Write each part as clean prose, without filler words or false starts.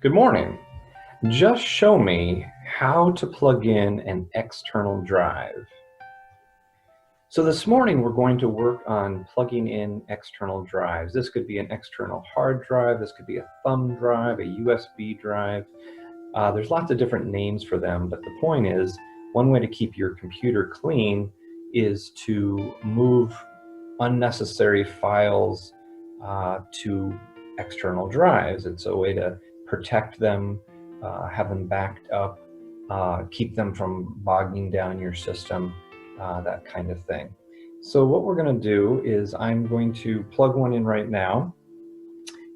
Good morning. Just show me how to plug in an external drive. So this morning we're going to work on plugging in external drives. This could be an external hard drive, this could be a thumb drive, a USB drive. There's lots of different names for them, but the point is, one way to keep your computer clean is to move unnecessary files to external drives. It's a way to protect them, have them backed up, keep them from bogging down your system, that kind of thing. So what we're going to do is I'm going to plug one in right now,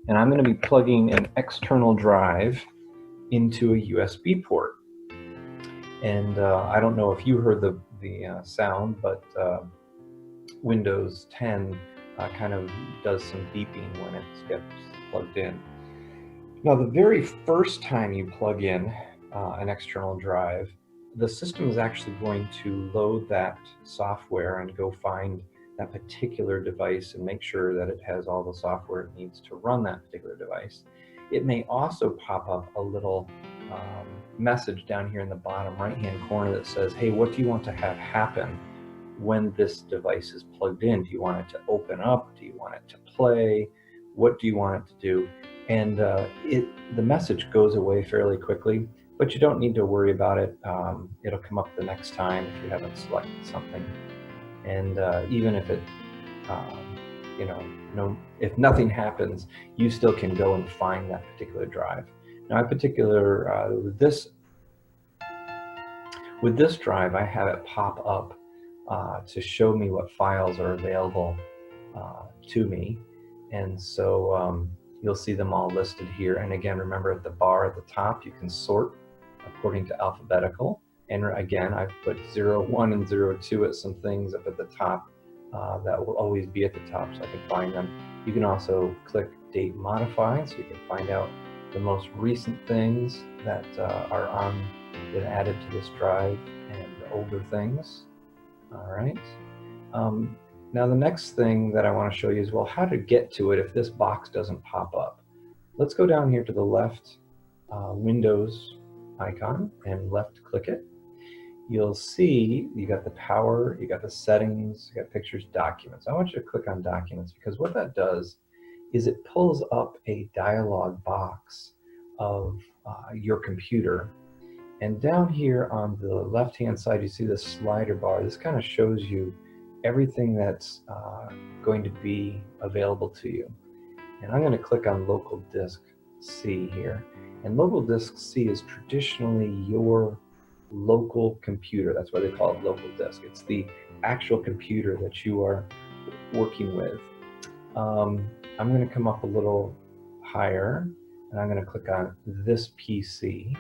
and I'm going to be plugging an external drive into a USB port. And I don't know if you heard the sound, but Windows 10 kind of does some beeping when it gets plugged in. Now, the very first time you plug in an external drive, the system is actually going to load that software and go find that particular device and make sure that it has all the software it needs to run that particular device. It may also pop up a little message down here in the bottom right-hand corner that says, hey, what do you want to have happen when this device is plugged in? Do you want it to open up? Do you want it to play? What do you want it to do? And the message goes away fairly quickly, but you don't need to worry about it. It'll come up the next time if you haven't selected something. And even if it, if nothing happens, you still can go and find that particular drive. Now, in particular, with this drive, I have it pop up to show me what files are available to me. And so you'll see them all listed here. And again, remember at the bar at the top, you can sort according to alphabetical. And again, I've put 01 and 02 at some things up at the top that will always be at the top so I can find them. You can also click date modify so you can find out the most recent things that are been added to this drive and older things. All right. Now the next thing that I want to show you is, well, how to get to it if this box doesn't pop up. Let's go down here to the left Windows icon and left click it. You'll see you got the power, you got the settings, you got pictures, documents. I want you to click on documents because what that does is it pulls up a dialog box of your computer. And down here on the left-hand side, you see this slider bar. This kind of shows you everything that's going to be available to you. And I'm going to click on local disk C here. And local disk C is traditionally your local computer. That's why they call it local disk. It's the actual computer that you are working with. I'm going to come up a little higher, and I'm going to click on this PC.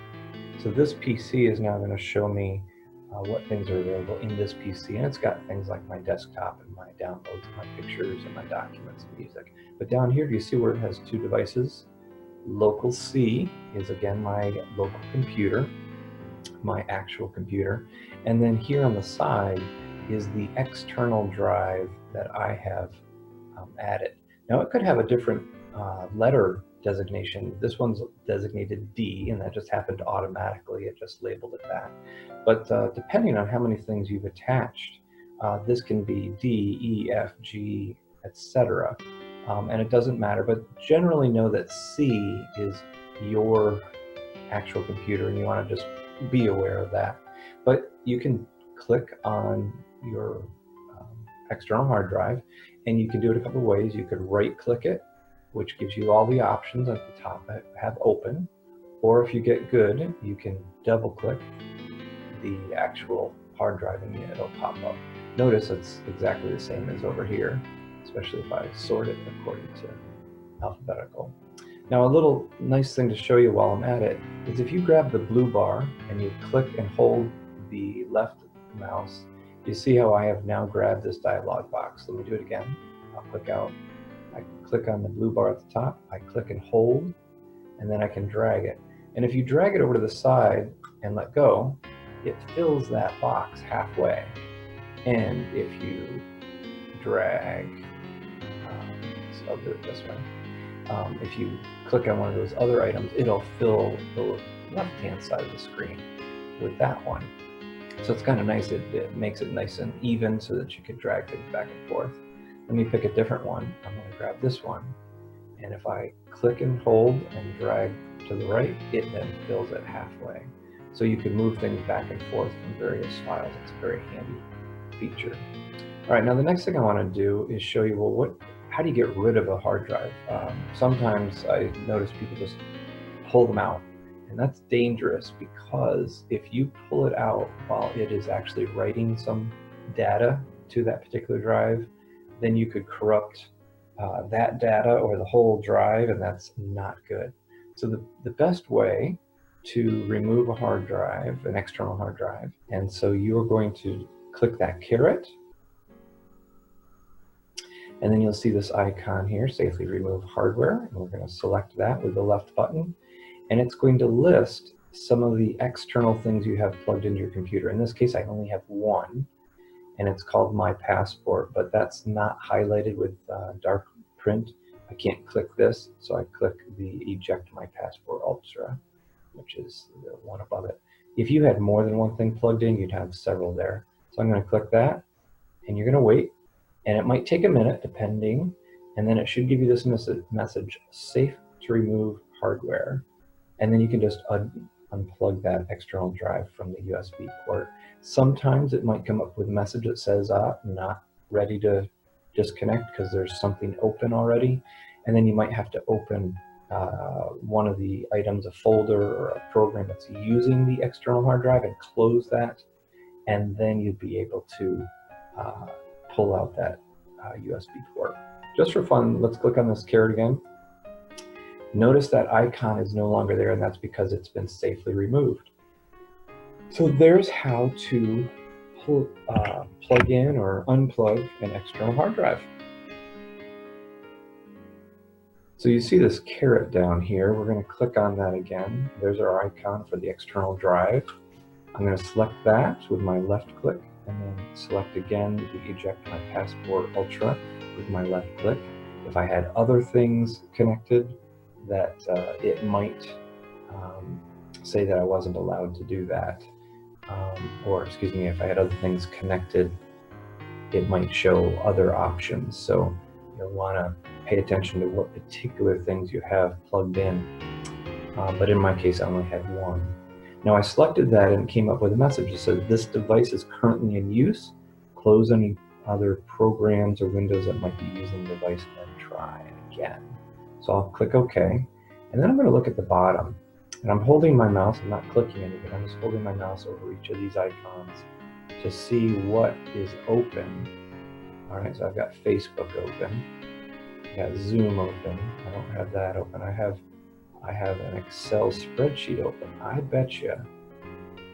So this PC is now going to show me what things are available in this PC, and it's got things like my desktop and my downloads and my pictures and my documents and music. But down here, do you see where it has two devices? Local C is again my local computer, my actual computer, and then here on the side is the external drive that I have added. Now it could have a different letter designation. This one's designated D, and that just happened automatically. It just labeled it that. But depending on how many things you've attached, this can be D, E, F, G, etc. And it doesn't matter, but generally know that C is your actual computer, and you want to just be aware of that. But you can click on your external hard drive, and you can do it a couple of ways. You could right-click it, which gives you all the options at the top that have open. Or if you get good, you can double-click the actual hard drive and it'll pop up. Notice it's exactly the same as over here, especially if I sort it according to alphabetical. Now, a little nice thing to show you while I'm at it is if you grab the blue bar and you click and hold the left mouse, you see how I have now grabbed this dialog box. Let me do it again. I'll click out. I click on the blue bar at the top. I click and hold, and then I can drag it. And if you drag it over to the side and let go, it fills that box halfway. And if you drag, so I'll do it this way. if you click on one of those other items, it'll fill the left-hand side of the screen with that one. So it's kind of nice. It makes it nice and even so that you can drag things back and forth. Let me pick a different one. I'm going to grab this one. And if I click and hold and drag to the right, it then fills it halfway. So you can move things back and forth from various files. It's a very handy feature. All right, now the next thing I want to do is show you, well, how do you get rid of a hard drive? Sometimes I notice people just pull them out, and that's dangerous because if you pull it out while it is actually writing some data to that particular drive, then you could corrupt that data or the whole drive, and that's not good. So the best way to remove a hard drive, an external hard drive, and so you're going to click that caret, and then you'll see this icon here, safely remove hardware, and we're going to select that with the left button, and it's going to list some of the external things you have plugged into your computer. In this case, I only have one, and it's called My Passport, but that's not highlighted with dark print. I can't click this, so I click the Eject My Passport Ultra, which is the one above it. If you had more than one thing plugged in, you'd have several there. So I'm going to click that, and you're going to wait, and it might take a minute depending, and then it should give you this message, safe to remove hardware, and then you can just unplug that external drive from the USB port. Sometimes it might come up with a message that says not ready to disconnect because there's something open already, and then you might have to open one of the items, a folder or a program that's using the external hard drive, and close that, and then you'd be able to pull out that USB port. Just for fun, let's click on this caret again. Notice that icon is no longer there, and that's because it's been safely removed. So there's how to plug in or unplug an external hard drive. So you see this caret down here. We're going to click on that again. There's our icon for the external drive. I'm going to select that with my left click, and then select again the Eject My Passport Ultra with my left click. If I had other things connected, that it might say that I wasn't allowed to do that. Or excuse me, if I had other things connected, it might show other options. So you'll want to pay attention to what particular things you have plugged in. But in my case, I only had one. Now I selected that and came up with a message that says this device is currently in use. Close any other programs or windows that might be using the device and then try again. So I'll click OK, and then I'm going to look at the bottom, and I'm holding my mouse. I'm not clicking anything. I'm just holding my mouse over each of these icons to see what is open. All right, so I've got Facebook open. I've got Zoom open. I don't have that open. I have an Excel spreadsheet open. I bet you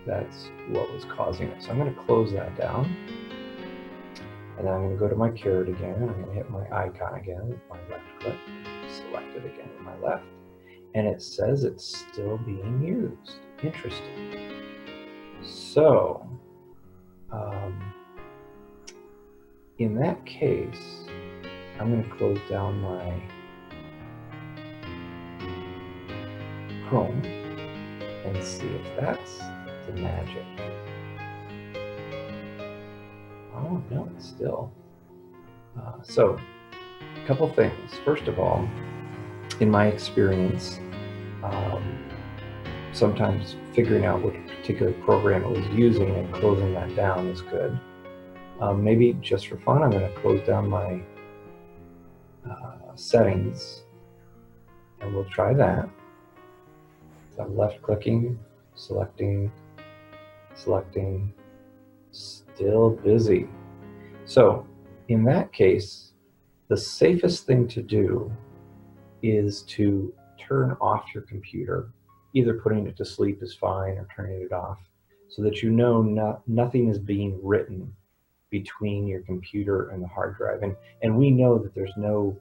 that's what was causing it. So I'm going to close that down. And then I'm going to go to my caret again. I'm going to hit my icon again with my left click. Select it again with my left. And it says it's still being used. Interesting. So, in that case, I'm going to close down my Chrome and see if that's the magic. Oh, no, it's still. So, a couple things. First of all, in my experience, sometimes figuring out which particular program it was using and closing that down is good. Maybe just for fun, I'm going to close down my settings, and we'll try that. So I'm left clicking, selecting, still busy. So in that case, the safest thing to do is to turn off your computer. Either putting it to sleep is fine or turning it off, so that you know nothing is being written between your computer and the hard drive. And we know that there's no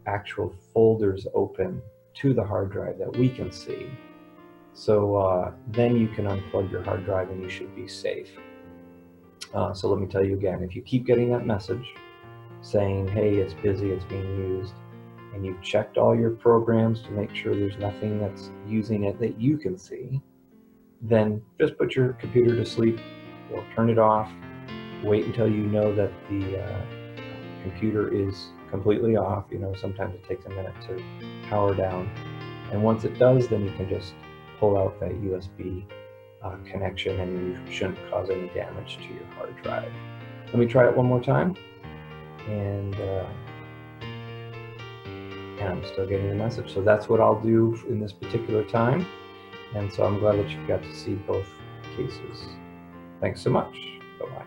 actual folders open to the hard drive that we can see. So then you can unplug your hard drive and you should be safe. So let me tell you again, if you keep getting that message saying, hey, it's busy, it's being used, and you've checked all your programs to make sure there's nothing that's using it that you can see, then just put your computer to sleep or turn it off. Wait until you know that the computer is completely off. You know, sometimes it takes a minute to power down. And once it does, then you can just pull out that USB connection, and you shouldn't cause any damage to your hard drive. Let me try it one more time. And I'm still getting the message. So that's what I'll do in this particular time. And so I'm glad that you got to see both cases. Thanks so much. Bye-bye.